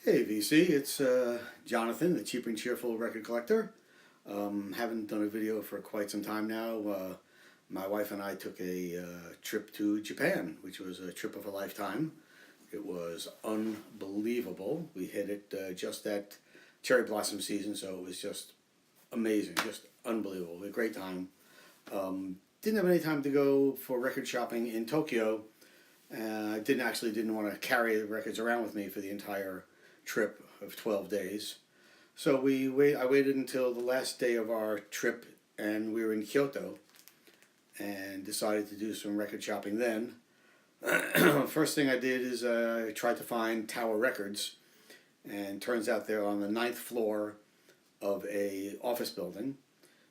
Hey VC, it's Jonathan, the Cheap and Cheerful Record Collector. Haven't done a video for quite some time now. My wife and I took a trip to Japan, which was a trip of a lifetime. It was unbelievable. We hit it just at cherry blossom season, so it was just amazing, just unbelievable. A great time. Didn't have any time to go for record shopping in Tokyo. I didn't want to carry the records around with me for the entire trip of 12 days. So I waited until the last day of our trip, and we were in Kyoto and decided to do some record shopping then. First thing I did is I tried to find Tower Records, and turns out they're on the ninth floor of a office building,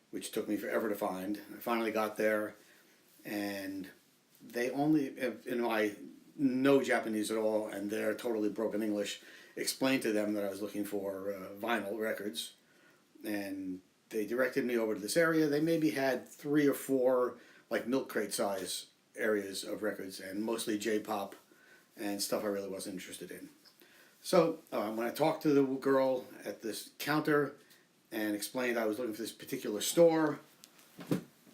which took me forever to find. I finally got there, and they only, I know Japanese at all, and they're totally broken English, explained to them that I was looking for vinyl records, and they directed me over to this area. They maybe had 3 or 4 like milk crate size areas of records, and mostly J-pop and stuff I really wasn't interested in. So when I talked to the girl at this counter and explained I was looking for this particular store,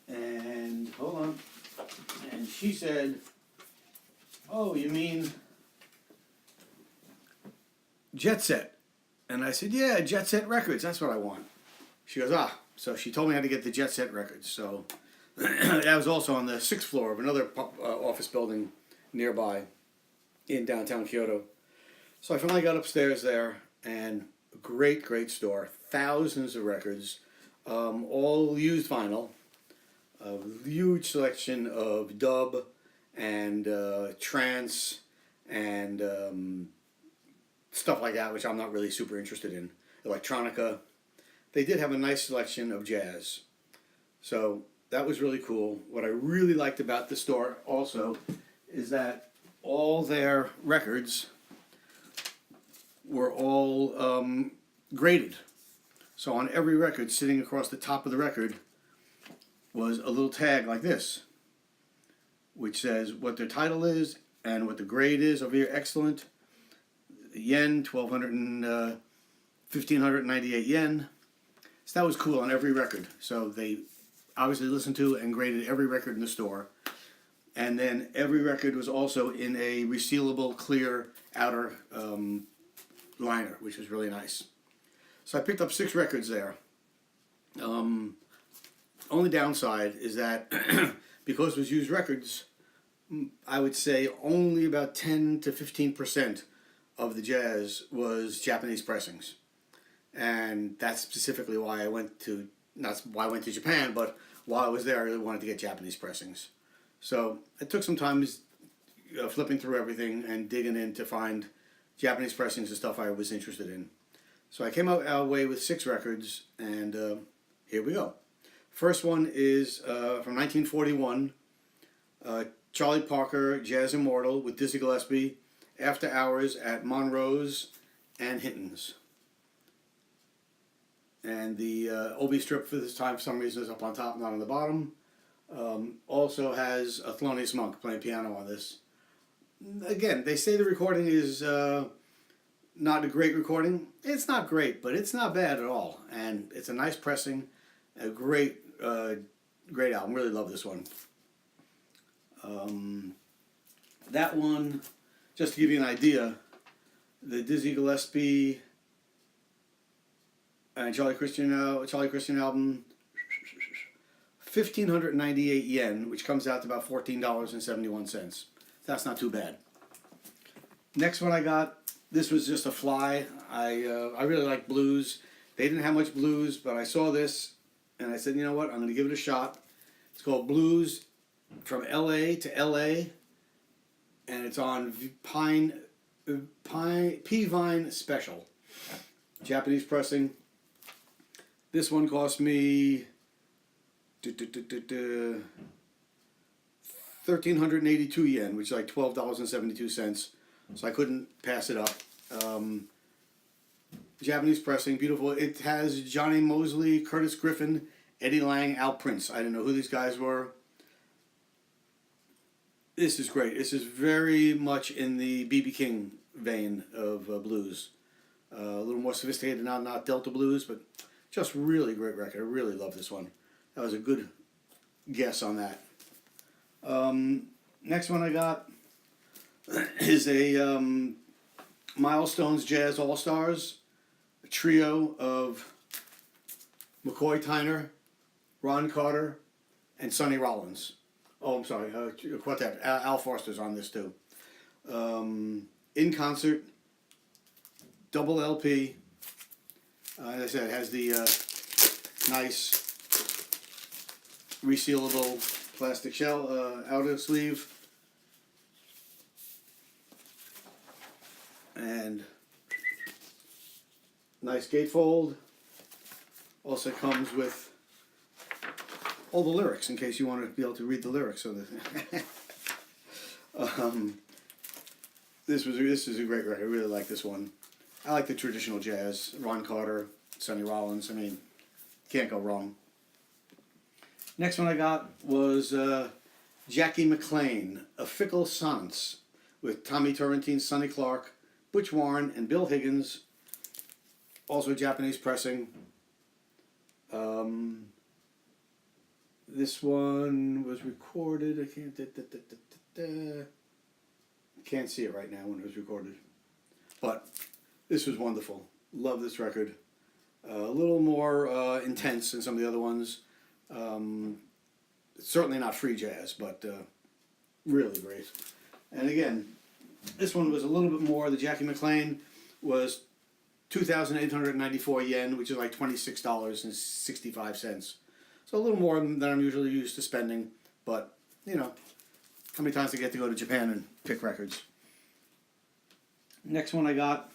and hold on, and she said, "Oh, you mean Jet Set?" And I said, "Yeah, Jet Set Records, that's what I want." She goes, "Ah." So she told me how to get the Jet Set Records. So that was also on the 6th floor of another office building nearby in downtown Kyoto. So I finally got upstairs there, and great, great store. Thousands of records, all used vinyl. A huge selection of dub and trance and stuff like that, which I'm not really super interested in. Electronica. They did have a nice selection of jazz. So that was really cool. What I really liked about the store also is that all their records were all graded. So on every record, sitting across the top of the record, was a little tag like this, which says what their title is and what the grade is over here. Excellent. Yen, 1,598 yen. So that was cool on every record. So they obviously listened to and graded every record in the store. And then every record was also in a resealable clear outer liner, which was really nice. So I picked up 6 records there. Only downside is that because it was used records, I would say only about 10 to 15% of the jazz was Japanese pressings. And that's specifically why I went to, not why I went to Japan, but while I was there, I really wanted to get Japanese pressings. So it took some time flipping through everything and digging in to find Japanese pressings and stuff I was interested in. So I came out away with 6 records, and here we go. First one is from 1941, Charlie Parker, Jazz Immortal with Dizzy Gillespie, After Hours at Monroe's and Hinton's. And the Obi strip for this time, for some reason, is up on top, not on the bottom. Also has a Thelonious Monk playing piano on this. Again, they say the recording is not a great recording. It's not great, but it's not bad at all. And it's a nice pressing, a great great album. Really love this one. That one, just to give you an idea, the Dizzy Gillespie and Charlie Christian album, 1,598 yen, which comes out to about $14.71. That's not too bad. Next one I got, this was just a fly. I really like blues. They didn't have much blues, but I saw this and I said, you know what, I'm going to give it a shot. It's called Blues from LA to LA, and it's on P-Vine Special. Japanese pressing. This one cost me 1,382 yen, which is like $12.72. So I couldn't pass it up. Japanese pressing, beautiful. It has Johnny Mosley, Curtis Griffin, Eddie Lang, Al Prince. I didn't know who these guys were. This is great. This is very much in the B.B. King vein of blues. A little more sophisticated, not Delta Blues, but just really great record. I really love this one. That was a good guess on that. Next one I got is a Milestones Jazz All Stars, a trio of McCoy Tyner, Ron Carter, and Sonny Rollins. Oh, I'm sorry, a quartet. Al Foster's on this too. In concert, double LP. As I said, it has the nice resealable plastic shell outer sleeve. And nice gatefold. Also comes with all the lyrics in case you want to be able to read the lyrics. So this is a great record. I really like this one. I like the traditional jazz. Ron Carter, Sonny Rollins. I mean, can't go wrong. Next one I got was Jackie McLean, A Fickle Sonnets, with Tommy Turrentine, Sonny Clark, Butch Warren, and Bill Higgins. Also Japanese pressing. This one was recorded. I can't see it right now when it was recorded, but this was wonderful. Love this record. A little more intense than some of the other ones. Certainly not free jazz, but really great. And again, this one was a little bit more. The Jackie McLean was 2,894 yen, which is like $26.65. So a little more than I'm usually used to spending, but you know, how many times I get to go to Japan and pick records. Next one I got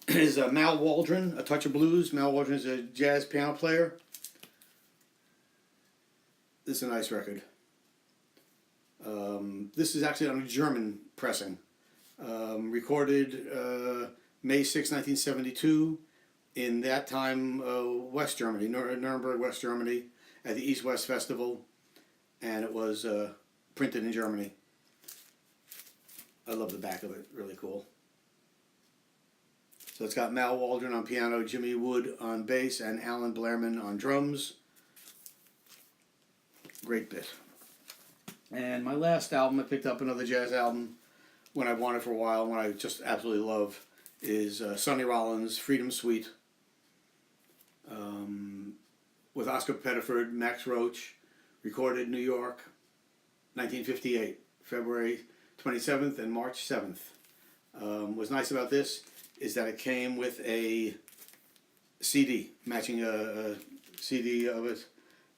is Mal Waldron, A Touch of Blues. Mal Waldron is a jazz piano player. This is a nice record. This is actually on a German pressing. Recorded May 6, 1972, in that time West Germany, Nuremberg, West Germany, at the East-West Festival, and it was printed in Germany. I love the back of it, really cool. So it's got Mal Waldron on piano, Jimmy Wood on bass, and Alan Blairman on drums. Great bit. And my last album, I picked up another jazz album when I've wanted for a while, one I just absolutely love, is Sonny Rollins' Freedom Suite, with Oscar Pettiford, Max Roach, recorded in New York, 1958, February 27th and March 7th. What's nice about this is that it came with a CD, matching a CD of it,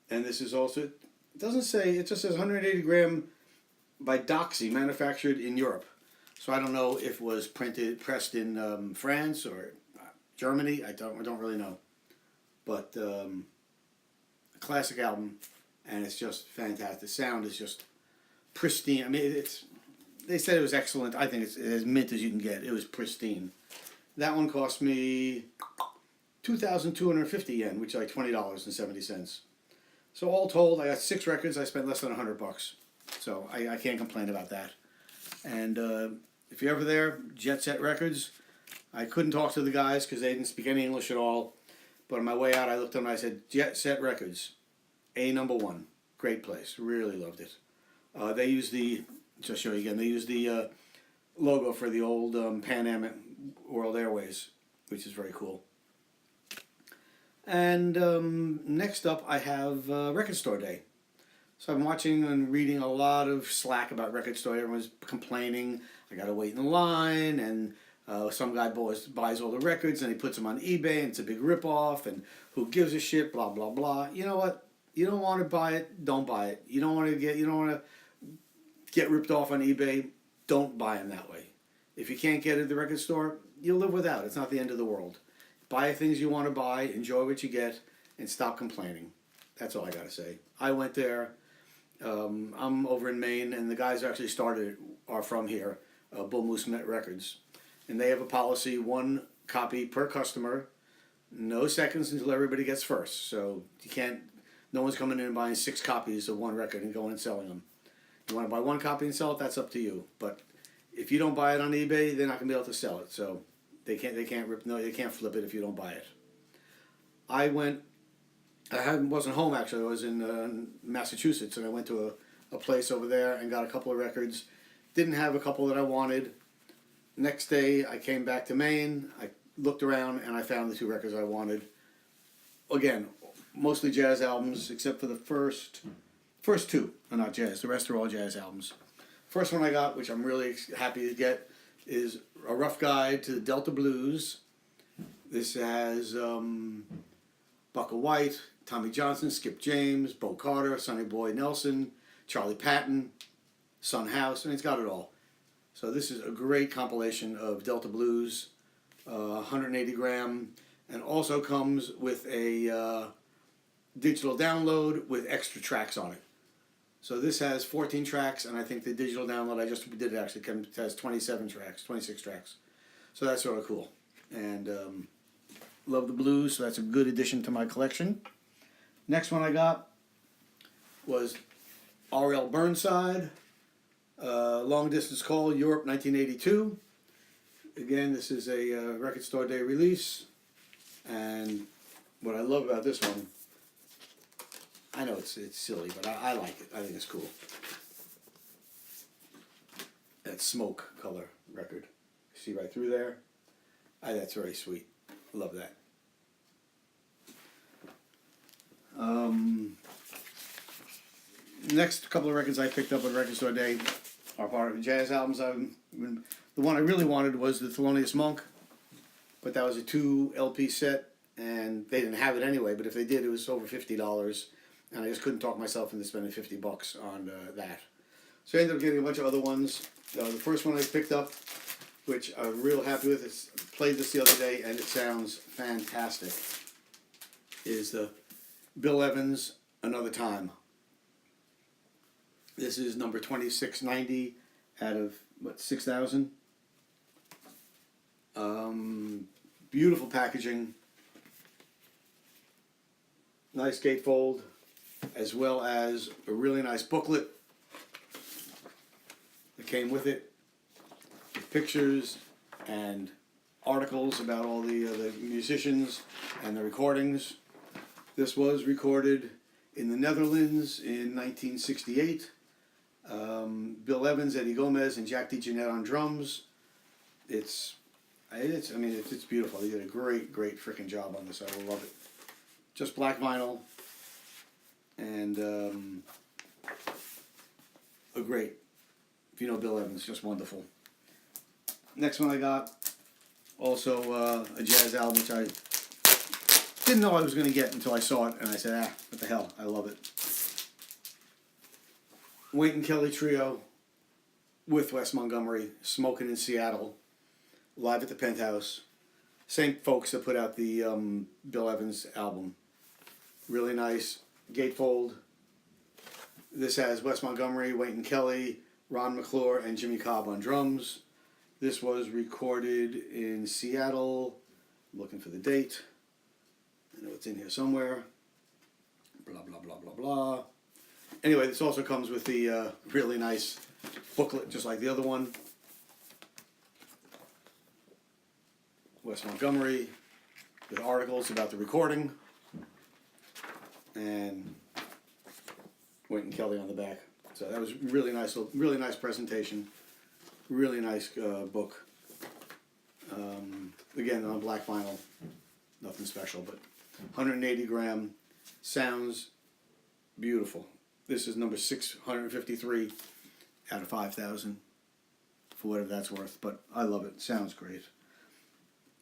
and this is also, it doesn't say, it just says 180 gram by Doxy, manufactured in Europe. So I don't know if it was pressed in France or Germany. I don't really know, but a classic album, and it's just fantastic. The sound is just pristine. I mean, they said it was excellent. I think it's as mint as you can get. It was pristine. That one cost me 2,250 yen, which is like $20.70. So all told, I got 6 records. I spent less than $100. So I can't complain about that. And if you're ever there, Jet Set Records, I couldn't talk to the guys because they didn't speak any English at all. But on my way out, I looked at them and I said, Jet Set Records, #1. Great place. Really loved it. They use the, just show you again, they use the logo for the old Pan Am World Airways, which is very cool. And next up, I have Record Store Day. So I'm watching and reading a lot of slack about Record Store. Everyone's complaining, I gotta wait in line, and some guy buys all the records and he puts them on eBay and it's a big ripoff, and who gives a shit, blah, blah, blah. You know what? You don't want to buy it, don't buy it. You don't want to get ripped off on eBay, don't buy them that way. If you can't get it at the record store, you'll live without it. It's not the end of the world. Buy things you want to buy, enjoy what you get, and stop complaining. That's all I gotta say. I went there. I'm over in Maine, and the guys who actually started are from here, Bull Moose Records. And they have a policy, 1 copy per customer, no seconds until everybody gets first. So you can't, no one's coming in and buying 6 copies of one record and going and selling them. You want to buy 1 copy and sell it, that's up to you. But if you don't buy it on eBay, they're not going to be able to sell it. So They can't rip. No, they can't flip it if you don't buy it. I wasn't home actually. I was in Massachusetts, and I went to a place over there and got a couple of records. Didn't have a couple that I wanted. Next day, I came back to Maine. I looked around and I found the two records I wanted. Again, mostly jazz albums, except for the first two are not jazz. The rest are all jazz albums. First one I got, which I'm really happy to get, is A Rough Guide to the Delta Blues. This has Bukka White, Tommy Johnson, Skip James, Bo Carter, Sonny Boy Nelson, Charlie Patton, Son House, and it's got it all. So this is a great compilation of Delta Blues, 180 gram, and also comes with a digital download with extra tracks on it. So this has 14 tracks, and I think the digital download I just did actually has 26 tracks. So that's sort of cool. And love the blues, so that's a good addition to my collection. Next one I got was R.L. Burnside, Long Distance Call, Europe, 1982. Again, this is a Record Store Day release. And what I love about this one, I know it's silly, but I like it. I think it's cool. That smoke color record. See right through there? That's very sweet. Love that. Next couple of records I picked up at Record Store Day are part of the jazz albums. The one I really wanted was the Thelonious Monk, but that was a 2 LP set, and they didn't have it anyway, but if they did, it was over $50, and I just couldn't talk myself into spending $50 on that. So I ended up getting a bunch of other ones. The first one I picked up, which I'm real happy with, is played this the other day, and it sounds fantastic, is the Bill Evans, Another Time. This is number 2690 out of, 6,000? Beautiful packaging. Nice gatefold, as well as a really nice booklet that came with it, with pictures and articles about all the musicians and the recordings. This was recorded in the Netherlands in 1968. Bill Evans, Eddie Gomez, and Jack DeJohnette on drums. It's beautiful. They did a great freaking job on this. I love it. Just black vinyl, and a great. If you know Bill Evans, just wonderful. Next one I got, also a jazz album, which I didn't know I was going to get until I saw it, and I said, what the hell, I love it. Wynton Kelly Trio with Wes Montgomery, Smoking in Seattle, live at the Penthouse. Same folks that put out the Bill Evans album. Really nice gatefold. This has Wes Montgomery, Wynton Kelly, Ron McClure, and Jimmy Cobb on drums. This was recorded in Seattle. I'm looking for the date. I know it's in here somewhere. Blah, blah, blah, blah, blah. Anyway, this also comes with the really nice booklet, just like the other one. Wes Montgomery, with articles about the recording. And Wynton Kelly on the back. So that was really nice presentation. Really nice book. Again, on black vinyl. Nothing special, but 180 gram. Sounds beautiful. This is number 653 out of 5,000, for whatever that's worth. But I love it. Sounds great.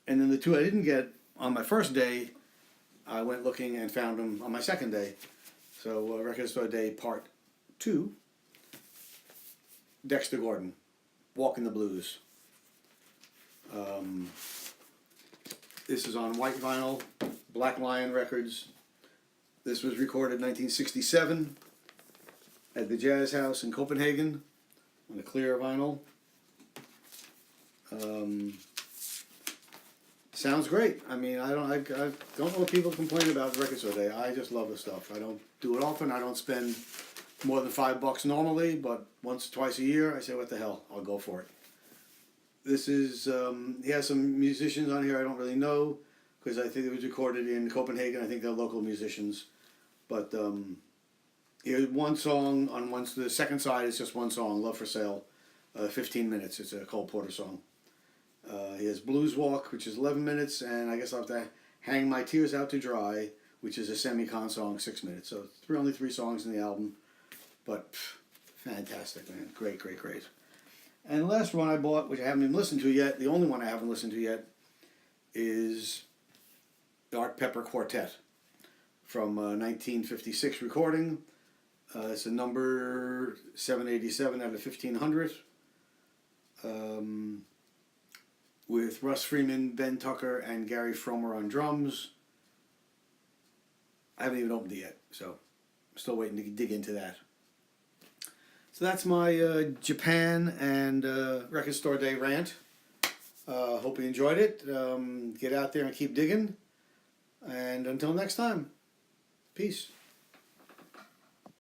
And then the two I didn't get on my first day, I went looking and found them on my second day. So Record Store Day Part 2, Dexter Gordon, Walking the Blues. This is on white vinyl, Black Lion Records. This was recorded in 1967 at the Jazz House in Copenhagen on a clear vinyl. Sounds great. I mean, I don't know what people complain about Record Store Day. I just love the stuff. I don't do it often. I don't spend more than $5 normally, but once or twice a year, I say, what the hell, I'll go for it. This is, he has some musicians on here I don't really know, because I think it was recorded in Copenhagen. I think they're local musicians. But here's one song on the second side is just one song, Love for Sale, 15 minutes. It's a Cole Porter song. He has Blues Walk, which is 11 minutes, and I guess I'll have to Hang My Tears Out to Dry, which is a semi-con song, 6 minutes. So only 3 songs in the album, but fantastic, man. Great, great, great. And the last one I bought, which I haven't even listened to yet, the only one I haven't listened to yet, is the Art Pepper Quartet from 1956 recording. It's a number 787 out of 1500. With Russ Freeman, Ben Tucker, and Gary Fromer on drums. I haven't even opened it yet, so I'm still waiting to dig into that. So that's my Japan and Record Store Day rant. Hope you enjoyed it. Get out there and keep digging. And until next time, peace.